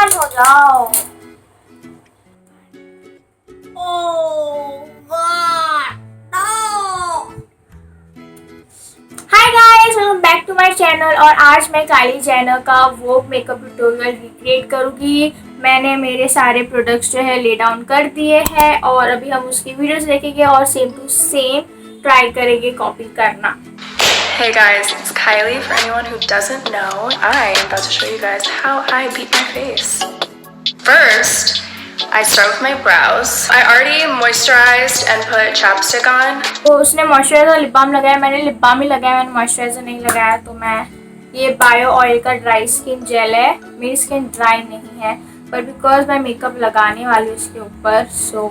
On हो जाओ। Oh god no. Hi guys, welcome back to my channel. और आज मैं काइली जेनर का वोग मेकअप ट्यूटोरियल रिक्रिएट करूँगी। मैंने मेरे सारे प्रोडक्ट्स जो है ले डाउन कर दिए हैं और अभी हम उसकी वीडियोस देखेंगे और सेम टू सेम ट्राई करेंगे कॉपी करना। Hey guys, it's Kylie. For anyone who doesn't know, I'm about to show you guys how I beat my face. First, I start with my brows. I already moisturized and put chapstick on. तो उसने moisturiser lip balm लगाया, मैंने lip balm ही लगाया, मैंने moisturiser नहीं लगाया। तो मैं ये बायो ऑयल का ड्राई स्किन जेल है। मेरी स्किन ड्राई नहीं है बट बिकॉज मैं मेकअप लगाने वाली हूँ इसके ऊपर, so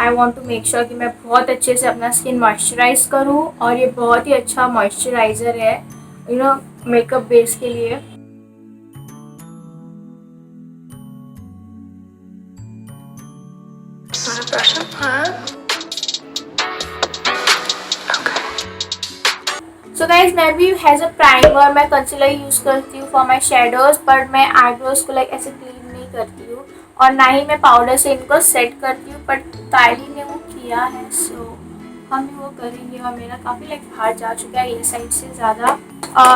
I want to make sure कि मैं बहुत अच्छे से अपना स्किन मॉइस्चराइज करूँ। और ये बहुत ही अच्छा मॉइस्चराइज़र है मेकअप बेस के लिए। Brush them up. So guys, मैं भी हैज़ अ प्राइमर, मैं कंसीलर यूज़ करती हूँ फॉर माई शेडोज़, बट मैं आईब्रोज को लाइक ऐसे क्लीन नहीं करती हूँ और ना ही मैं पाउडर से इनको सेट करती हूँ। बट काइली ने वो किया है, सो हम भी वो करेंगे। और मेरा काफ़ी लाइक बाहर जा चुका है ये साइड से ज़्यादा।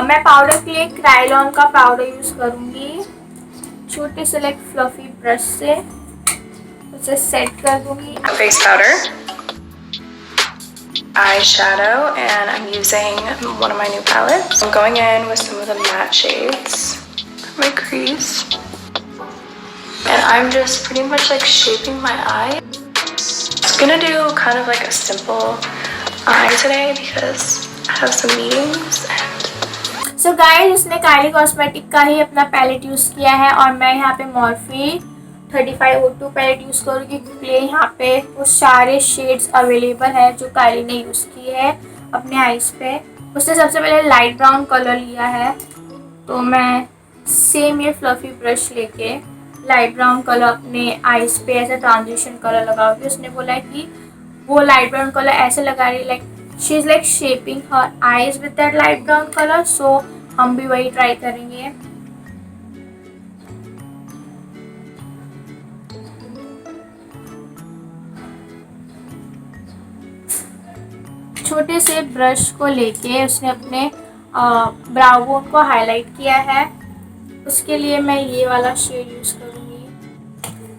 मैं पाउडर के लिए क्राइलॉन का पाउडर यूज़ करूँगी। छोटे से लाइक फ्लफी ब्रश से उसे सेट कर दूँगी। Face powder, eyeshadow, and I'm using one of my new palettes. I'm going in with some of the matte shades for my crease. And I'm just pretty much like shaping my eye. I'm gonna do kind of like a simple eye today because I have some meetings. So guys, उसने काइली cosmetic का ही अपना palette use किया है और मैं यहाँ पे Morphy 3502 palette use करूँगी क्योंकि यहाँ पे वो सारे शेड्स अवेलेबल है जो काइली ने यूज़ किए है अपने आईज पे। उसने सबसे पहले लाइट ब्राउन कलर लिया है, तो मैं सेम ये फ्लफी ब्रश लेके लाइट ब्राउन कलर अपने आईज पे ऐसे ट्रांजिशन कलर लगाऊंगी। उसने बोला है कि वो लाइट ब्राउन कलर ऐसे लगा रही, like she is like shaping her eyes with that light brown colour. So हम भी वही ट्राई करेंगे। छोटे से ब्रश को लेके उसने अपने ब्राउ बोन को हाईलाइट किया है। उसके लिए मैं ये वाला शेड यूज़ करूँगी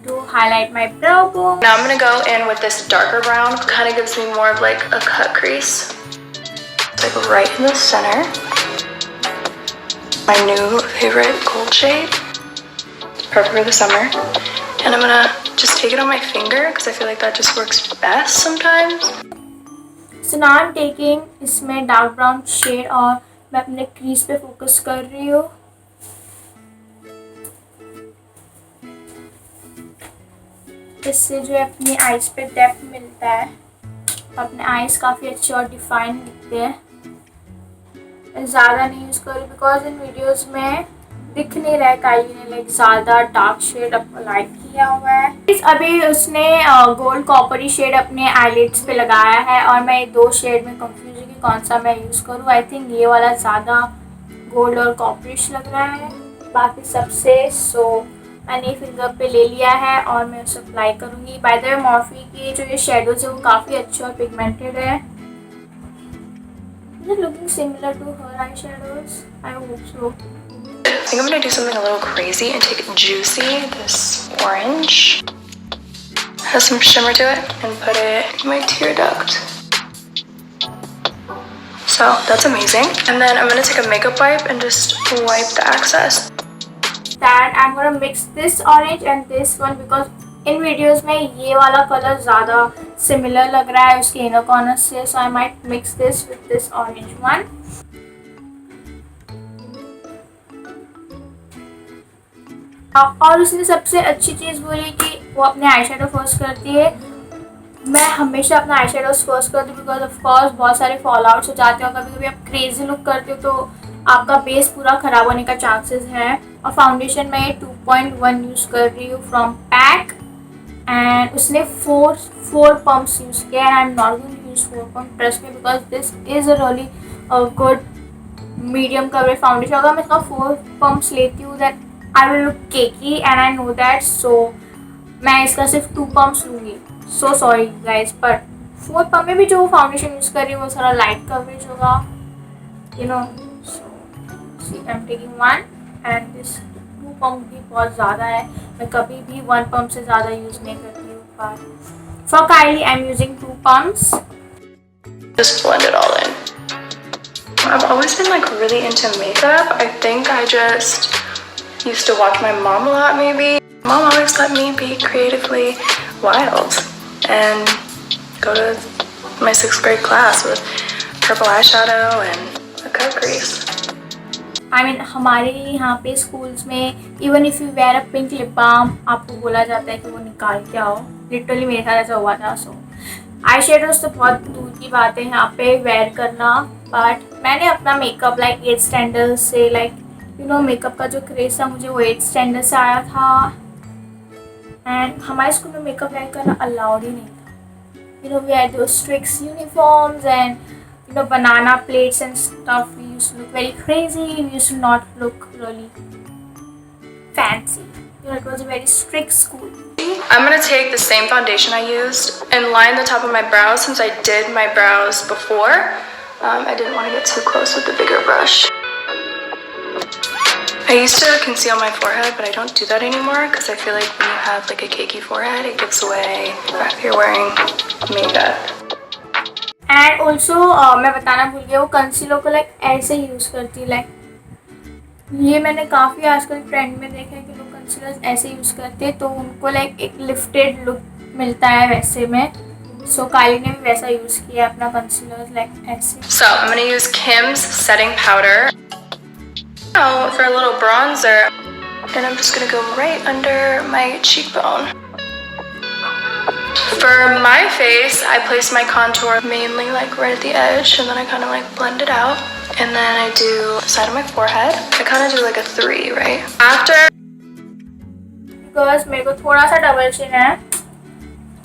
to highlight my brow bone. Now I'm gonna go in with this darker brown. Kind of gives me more of like a cut crease. It's like right in the center. My new favorite gold shade. It's perfect for the summer. And I'm gonna just take it on my finger because I feel like that just works best sometimes. So now I am taking इसमें dark brown shade और मैं अपने crease पे focus कर रही हूँ। इससे जो है अपनी आईज पे डेप्थ मिलता है, अपने आईज काफ़ी अच्छे और डिफाइन दिखते हैं। मैं ज़्यादा नहीं यूज़ करूँ बिकॉज इन वीडियोस में दिख नहीं रहा है काइली ने लाइक ज़्यादा डार्क शेड अप्लाई किया हुआ है। अभी उसने गोल्ड कॉपरी शेड अपने आईलिड्स पे लगाया है और मैं ये दो शेड में कंफ्यूज हूँ कि कौन सा मैं यूज़ करूँ। आई थिंक ये वाला ज़्यादा गोल्ड और कॉपरिश लग रहा है बाकी सबसे। सो मैंने फिंगर पे ले लिया है और मैं उसे अप्लाई करूँगी। बाय द वे, मॉर्फी की जो ये शेडोज है वो काफ़ी अच्छे और पिगमेंटेड है। Is it looking similar to her eyeshadows? I hope so. I think I'm gonna do something a little crazy and take Juicy, this orange, has some shimmer to it, and put it in my tear duct. So that's amazing. And then I'm gonna take a makeup wipe and just wipe the excess. That I'm gonna mix this orange and this one because in videos में ये वाला colour ज़्यादा similar लग रहा है उसके inner corner से। So I might mix this with this orange one. और उसने सबसे अच्छी चीज़ बोली कि वो अपने आई शेडो फर्स्ट करती है। मैं हमेशा अपना आई शेडोज फर्स्ट करती हूँ बिकॉज ऑफ कोर्स बहुत सारे फॉल आउट्स हो जाते हो। कभी कभी आप क्रेजी लुक करते हो तो आपका बेस पूरा ख़राब होने का चांसेस है। और फाउंडेशन में 2.1 यूज़ कर रही हूँ फ्रॉम पैक एंड उसने फोर पम्प्स यूज़ किया। I am not going to use 4 pump, trust me, because this is a really good medium coverage foundation. अगर मैं इसका 4 पम्प्स लेती हूँ that I will look cakey and I know that, so मैं इसका सिर्फ 2 pumps लूँगी. So sorry guys, पर 4 पम्प में भी जो फाउंडेशन यूज़ कर रही हूँ वो सारा लाइट कवरेज होगा, you know. So see, I'm taking 1 and this 2 pump भी बहुत ज़्यादा है. मैं कभी भी 1 पम्प से ज़्यादा यूज़ नहीं करती हूँ. पर for Kylie I'm using 2 pumps. Just blend it all in. I've always been like really into makeup. I think I just used to watch my mom a lot maybe. Mom always let me be creatively wild and go to my 6th grade class with purple eyeshadow and a cut crease. I mean हमारे यहाँ पे schools में even if you wear a pink lip balm आपको बोला जाता है कि वो निकाल के आओ. Literally मेरे साथ ऐसा हुआ था. So आई शेडोज तो बहुत दूर की बात है यहाँ पे वेयर करना, बट मैंने अपना मेकअप लाइक 8th स्टैंडर्ड से लाइक यू नो मेकअप का जो क्रेज़ था मुझे वो 8th स्टैंडर्ड से आया था. एंड हमारे स्कूल में मेकअप वेयर करना अलाउड ही नहीं था. You know we had those strict uniforms and you know banana plates and stuff. We used to look very crazy. We used to not look really fancy. You know, it was a very strict school. I'm going to take the same foundation I used and line the top of my brows since I did my brows before. I didn't want to get too close with the bigger brush. I used to conceal my forehead, but I don't do that anymore because I feel like when you have like a cakey forehead, it gives away if you're wearing makeup. And also मैं बताना भूल गया, वो concealer को like ऐसे use करती है. Like ये मैंने काफ़ी आजकल ट्रेंड में देखा है कि लोग कंसीलर्स ऐसे यूज़ करते हैं तो उनको लाइक एक लिफ्टेड लुक मिलता है वैसे में. सो काइली ने भी वैसा यूज़ किया अपना कंसीलर लाइक ऐसे. So I'm going to use Kim's setting powder. Now for a little bronzer, and I'm just going to go right under my cheekbone. For my face, I place my contour mainly like right at the edge, and then I kind of like blend it out. And then I do the side of my forehead. I kind of do like a 3, right? After, because मेरे को थोड़ा सा double chin है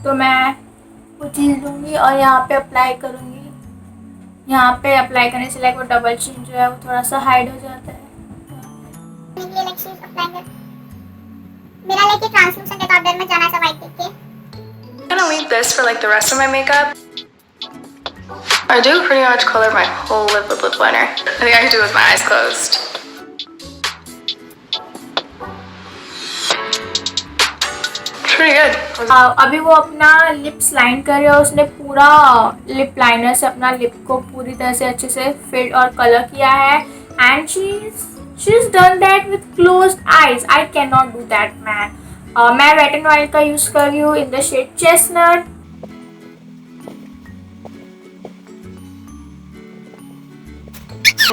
तो मैं वो चीज़ लूँगी और यहाँ पे अप्लाई करूँगी. यहाँ पे अप्लाई करने से लाइक वो डबल चिन जो है वो थोड़ा सा हाइड हो जाता है. मेरा लाइक ट्रांसलूसेंट है तो आप डर में जाना ऐसा वाइट देख के. I'm gonna leave this for like the rest of my makeup. I do pretty much color my whole lip with lip liner. I think I can do it with my eyes closed. Pretty good. अभी वो अपना lips line कर रही है. उसने पूरा lip liner से अपना लिप को पूरी तरह से अच्छे से फिल और कलर किया है. And she's done that with closed eyes. I cannot do that man. मैं वेट एंड वाइल्ड का यूज़ कर रही हूँ in the shade chestnut.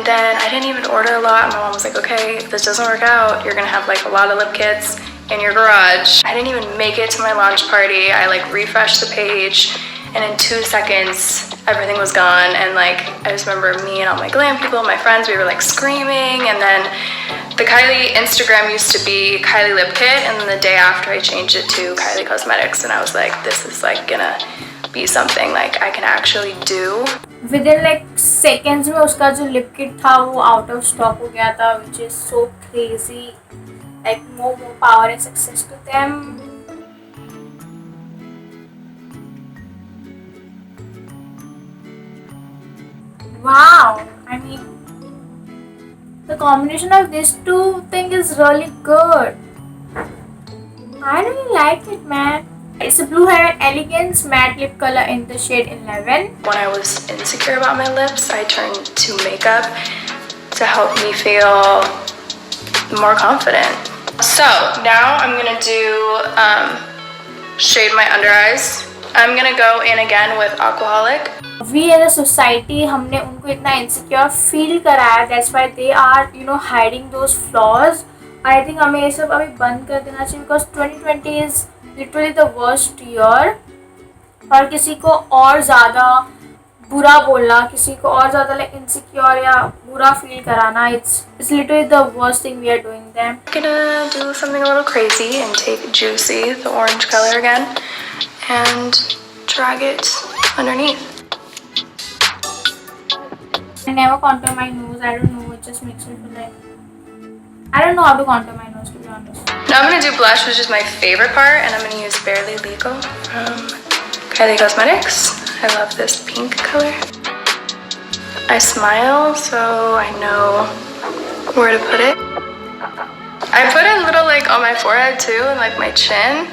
Then I didn't even order a lot. My mom was like, okay, if this doesn't work out, you're gonna have like a lot of lip kits in your garage. I didn't even make it to my launch party. I like refreshed the page and in 2 seconds everything was gone. And like I just remember me and all my glam people, my friends, we were like screaming. And then the Kylie Instagram used to be Kylie Lip Kit, and then the day after I changed it to Kylie Cosmetics, and I was like, this is like gonna be something like I can actually do. Within like seconds में उसका जो lip kit था वो out of stock हो गया था, which is so crazy. Like more power and success to them. Wow, I mean the combination of these two things is really good. I really like it, man. It's a Blue Heaven Elegance matte lip color in the shade 11. When I was insecure about my lips, I turned to makeup to help me feel more confident. So now I'm gonna do shade my under eyes. I'm gonna go in again with Aquaholic. We as a society हमने उनको इतना insecure feel कराया. That's why they are, you know, hiding those flaws. I think हमें ये सब अभी बंद कर देना चाहिए because 2020 is literally the worst year. और किसी को और ज़्यादा बुरा बोलना, किसी को और ज़्यादा like insecure या बुरा feel कराना, it's literally the worst thing we are doing them. I'm gonna do something a little crazy and take Juicy, the orange color again, and drag it underneath. I never contour my nose. I don't know. It just makes me feel like I don't know how to contour my nose, to be honest. Now I'm gonna do blush, which is my favorite part, and I'm gonna use Barely Legal from Kylie Cosmetics. I love this pink color. I smile, so I know where to put it. I put a little like on my forehead too, and like my chin,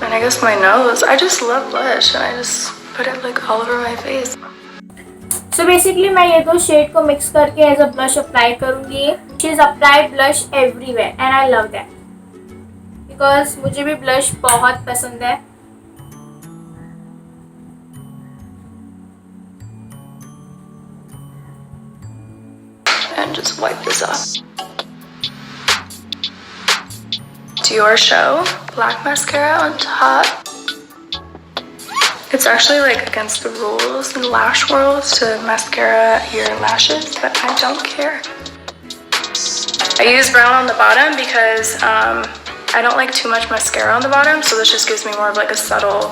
and I guess my nose. I just love blush, and I just put it like all over my face. So basically मैं ये दो shade को mix करके as a blush apply करूँगी. She is apply blush everywhere and I love that because मुझे भी blush बहुत पसंद है. And just wipe this off. Dior Show black mascara on top. It's actually like against the rules in lash world to mascara your lashes, but I don't care. I use brown on the bottom because I don't like too much mascara on the bottom, so this just gives me more of like a subtle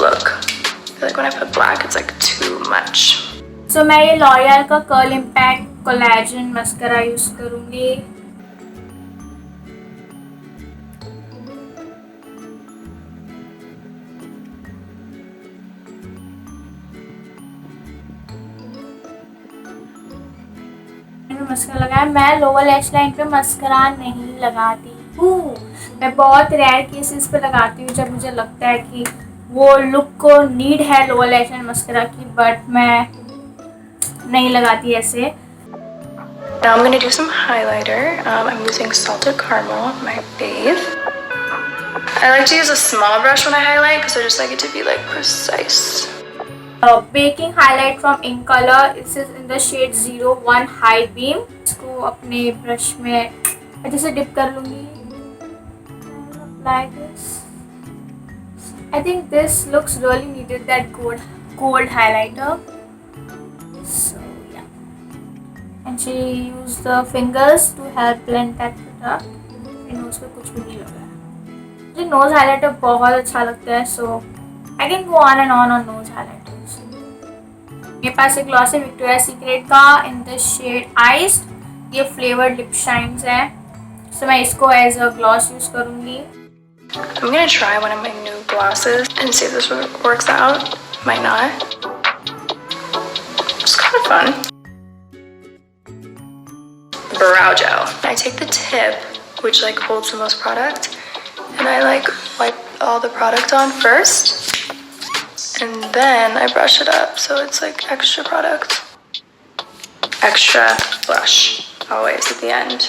look. I feel like when I put black, it's like too much. So मैं ये L'Oreal का Curl Impact Collagen mascara use करूँगी. Mascara लगाया. मैं lower lash line पे mascara नहीं लगाती हूँ. मैं बहुत रेयर केसेस पे लगाती हूँ जब मुझे लगता है कि वो लुक को नीड है लोअर लैश लाइन मस्करा की, बट मैं नहीं लगाती ऐसे. Now I'm gonna do some highlighter. I'm using Salted Caramel on my base. I like to use a small brush when I highlight because I just like it to be like precise. Baking highlight from In Color. This is in the shade 01 High Beam. इसको अपने brush में अच्छे से dip कर लूँगी. Apply this. I think this looks really needed that gold highlighter. So yeah. And she used the fingers to help blend that product. मेरे nose पे कुछ भी नहीं लग रहा है. मुझे nose highlighter बहुत अच्छा लगता है, so I can go on and on nose highlighters. मेरे पास एक ग्लॉस है विक्टोरिया सीक्रेट का इन द शेड आइस्ड. ये फ्लेवर्ड लिप शाइन्स है, so मैं इसको एज अ ग्लॉस यूज करूँगी. I'm gonna try one of my new glosses and see if this works out. Might not. It's kind of fun. Brow gel. I take the tip, which like holds the most product, and I like wipe all the product on first. And then I brush it up so it's like extra product. Extra blush always at the end.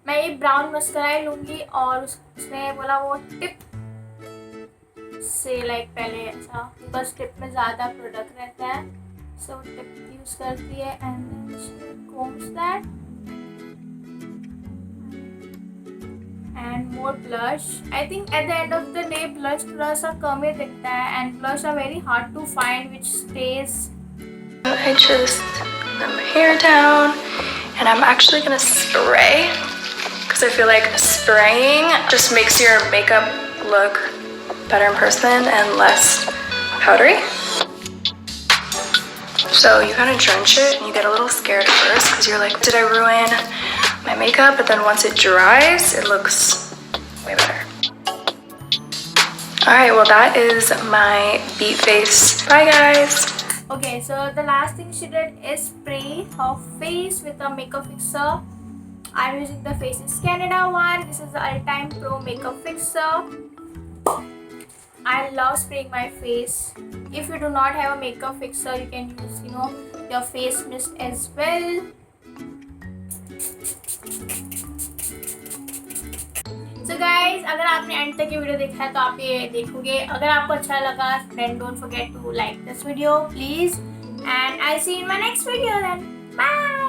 मैं ये brown mascara लूँगी और उसने बोला वो tip से like पहले ऐसा, बिकॉज टिप में ज़्यादा प्रोडक्ट रहता है, सो टिप यूज़ करती है and then she combs that. And more blush. I think at the end of the day blush थोड़ा सा कम ही दिखता है and blush are very hard to find which stays. I just let my hair down and I'm actually gonna spray because I feel like spraying just makes your makeup look better in person and less powdery. So you kind of drench it and you get a little scared at first because you're like, did I ruin my makeup? But then once it dries, it looks way better. Alright, well that is my beat face. Bye guys! Okay, so the last thing she did is spray her face with a makeup fixer. I'm using the Faces Canada one. This is the All-Time Pro Makeup Fixer. I love spraying my face. If you do not have a makeup fixer, you can use, your face mist as well. So guys, अगर आपने and तक ये video देखा है तो आप ये देखोगे. अगर आपको अच्छा लगा then don't forget to like this video please, and I'll see you in my next video then. Bye.